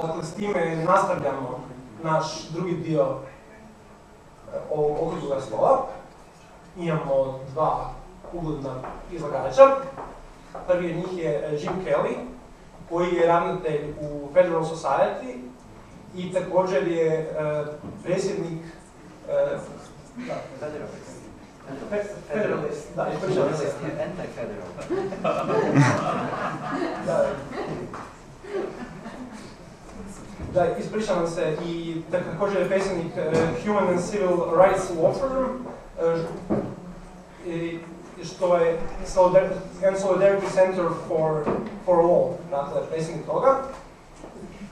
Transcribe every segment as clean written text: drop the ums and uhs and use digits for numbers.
Dakle, s time nastavljamo naš drugi dio ovog okrugloga stola. Imamo dva ugledna izlagača. Prvi od njih je Jim Kelly, koji je ravnatelj u Federalist Society i također je predsjednik Federalist, da, ispričavam se. Da, ispričavam se, i također je predsjednik Human and Civil Rights Law Firm, što je Solidarity Center for Law, dakle, predsjednik toga.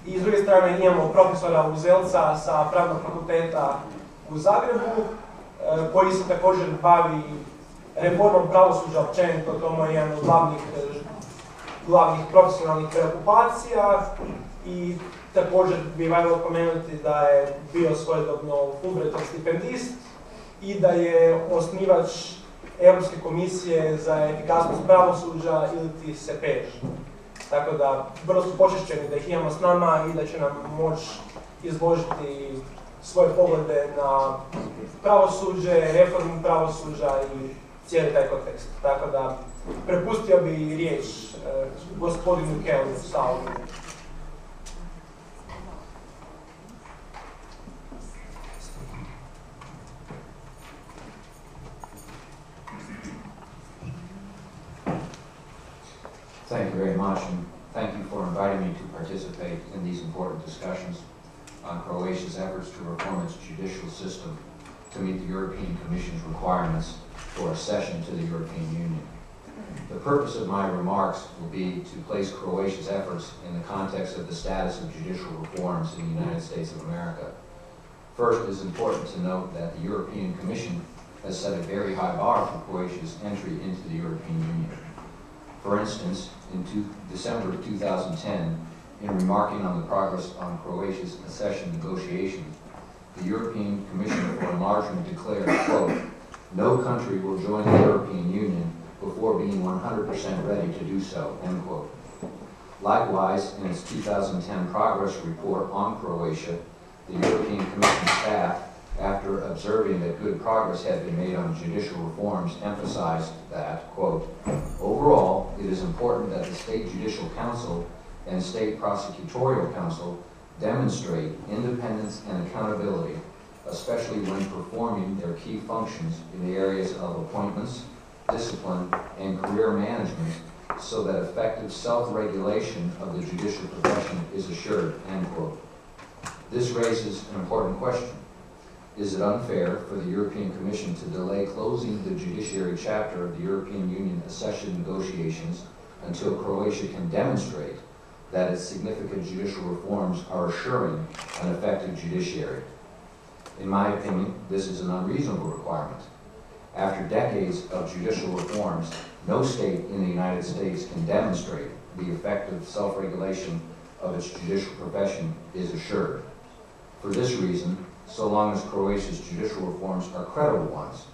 I s druge strane imamo profesora Uzelca sa Pravnog fakulteta u Zagrebu, koji se također bavi reformom pravosuđa općenito, to mu je jedan od glavnih profesionalnih preokupacija, i također bi valjalo pomenuti da je bio svojedobno Fulbrightov stipendist i da je osnivač Europske komisije za efikasnost pravosuđa ili SEPEŽ. Tako da, vrlo su počešćeni da ih imamo s nama i da će nam moći izložiti svoje poglede na pravosuđe, reformu pravosuđa i cijeli taj kontekst. Tako da, prepustio bi riječ gospodinu Kelly sa ovim. Thank you very much, and thank you for inviting me to participate in these important discussions on Croatia's efforts to reform its judicial system to meet the European Commission's requirements for accession to the European Union. The purpose of my remarks will be to place Croatia's efforts in the context of the status of judicial reforms in the United States of America. First, it is important to note that the European Commission has set a very high bar for Croatia's entry into the European Union. For instance, in December of 2010, in remarking on the progress on Croatia's accession negotiations, the European Commission for Enlargement declared, quote, "No country will join the European Union before being 100% ready to do so," end quote. Likewise, in its 2010 progress report on Croatia, the European Commission staff, after observing that good progress had been made on judicial reforms, emphasized that, quote, "Overall, it is important that the State Judicial Council and State Prosecutorial Council demonstrate independence and accountability, especially when performing their key functions in the areas of appointments, discipline, and career management, so that effective self-regulation of the judicial profession is assured," end quote. This raises an important question. Is it unfair for the European Commission to delay closing the judiciary chapter of the European Union accession negotiations until Croatia can demonstrate that its significant judicial reforms are assuring an effective judiciary? In my opinion, this is an unreasonable requirement. After decades of judicial reforms, no state in the United States can demonstrate the effective self-regulation of its judicial profession is assured. For this reason, so long as Croatia's judicial reforms are credible ones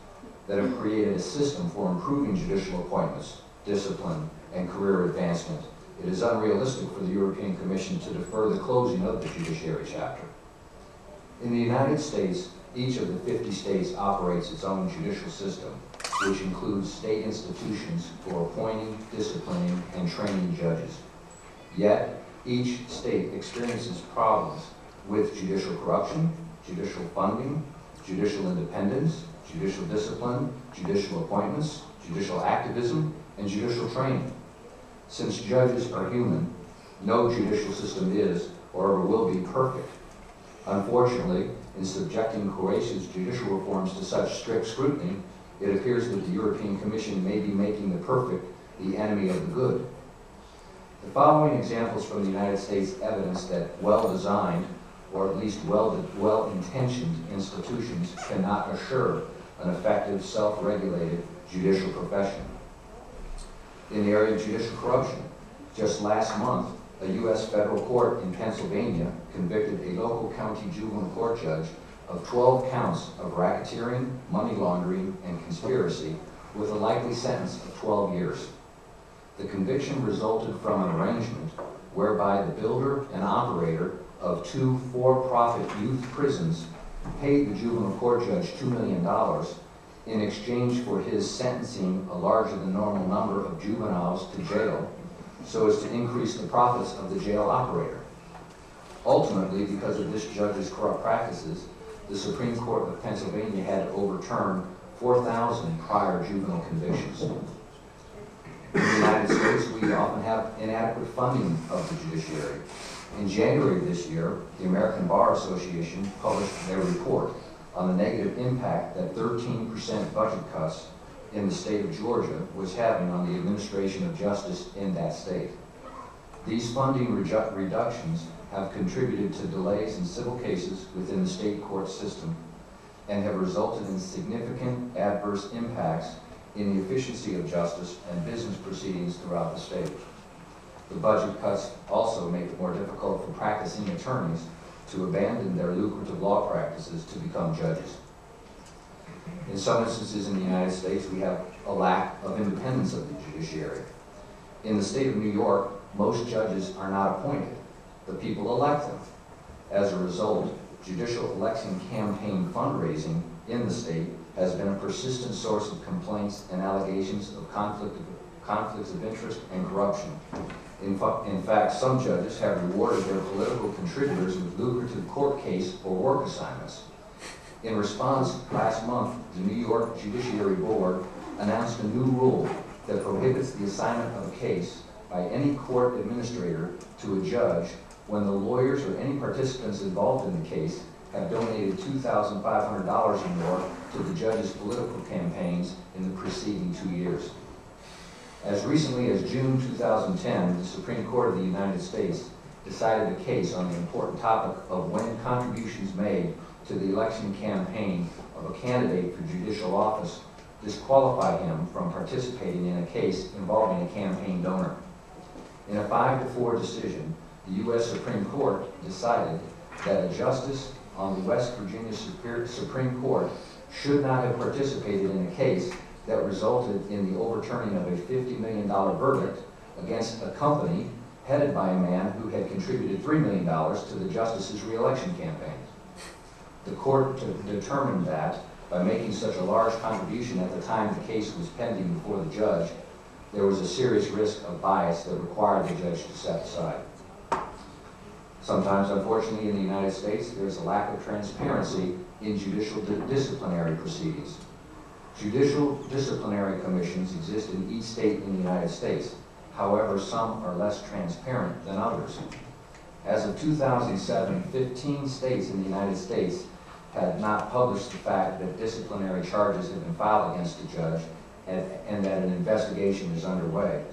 that have created a system for improving judicial appointments, discipline, and career advancement, it is unrealistic for the European Commission to defer the closing of the judiciary chapter. In the United States, each of the 50 states operates its own judicial system, which includes state institutions for appointing, disciplining, and training judges. Yet, each state experiences problems with judicial corruption, judicial funding, judicial independence, judicial discipline, judicial appointments, judicial activism, and judicial training. Since judges are human, no judicial system is or ever will be perfect. Unfortunately, in subjecting Croatia's judicial reforms to such strict scrutiny, it appears that the European Commission may be making the perfect the enemy of the good. The following examples from the United States evidence that well-designed, or at least well-intentioned institutions cannot assure an effective, self-regulated judicial profession. In the area of judicial corruption, just last month, a U.S. federal court in Pennsylvania convicted a local county juvenile court judge of 12 counts of racketeering, money laundering, and conspiracy with a likely sentence of 12 years. The conviction resulted from an arrangement whereby the builder and operator of 2 for-profit youth prisons paid the juvenile court judge $2 million in exchange for his sentencing a larger than normal number of juveniles to jail so as to increase the profits of the jail operator. Ultimately, because of this judge's corrupt practices, the Supreme Court of Pennsylvania had to overturn 4,000 prior juvenile convictions. In the United States, we often have inadequate funding of the judiciary. In January of this year, the American Bar Association published their report on the negative impact that 13% budget cuts in the state of Georgia was having on the administration of justice in that state. These funding reductions have contributed to delays in civil cases within the state court system and have resulted in significant adverse impacts in the efficiency of justice and business proceedings throughout the state. The budget cuts also make it more difficult for practicing attorneys to abandon their lucrative law practices to become judges. In some instances in the United States, we have a lack of independence of the judiciary. In the state of New York, most judges are not appointed. The people elect them. As a result, judicial election campaign fundraising in the state has been a persistent source of complaints and allegations of conflicts of interest and corruption. In fact, some judges have rewarded their political contributors with lucrative court case or work assignments. In response, last month, the New York Judiciary Board announced a new rule that prohibits the assignment of a case by any court administrator to a judge when the lawyers or any participants involved in the case have donated $2,500 or more to the judge's political campaigns in the preceding 2 years. As recently as June 2010, the Supreme Court of the United States decided a case on the important topic of when contributions made to the election campaign of a candidate for judicial office disqualify him from participating in a case involving a campaign donor. In a 5-4 decision, the U.S. Supreme Court decided that a justice on the West Virginia Supreme Court should not have participated in a case that resulted in the overturning of a $50 million verdict against a company headed by a man who had contributed $3 million to the justice's re-election campaign. The court determined that by making such a large contribution at the time the case was pending before the judge, there was a serious risk of bias that required the judge to step aside. Sometimes, unfortunately, in the United States, there is a lack of transparency in judicial disciplinary proceedings. Judicial disciplinary commissions exist in each state in the United States. However, some are less transparent than others. As of 2007, 15 states in the United States had not published the fact that disciplinary charges have been filed against a judge and that an investigation is underway.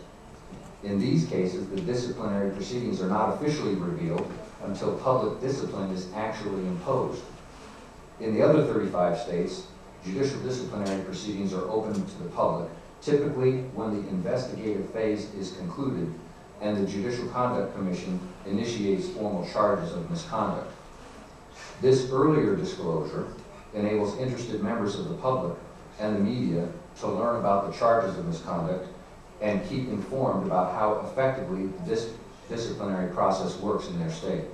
In these cases, the disciplinary proceedings are not officially revealed until public discipline is actually imposed. In the other 35 states, judicial disciplinary proceedings are open to the public, typically when the investigative phase is concluded and the Judicial Conduct Commission initiates formal charges of misconduct. This earlier disclosure enables interested members of the public and the media to learn about the charges of misconduct and keep informed about how effectively this disciplinary process works in their state.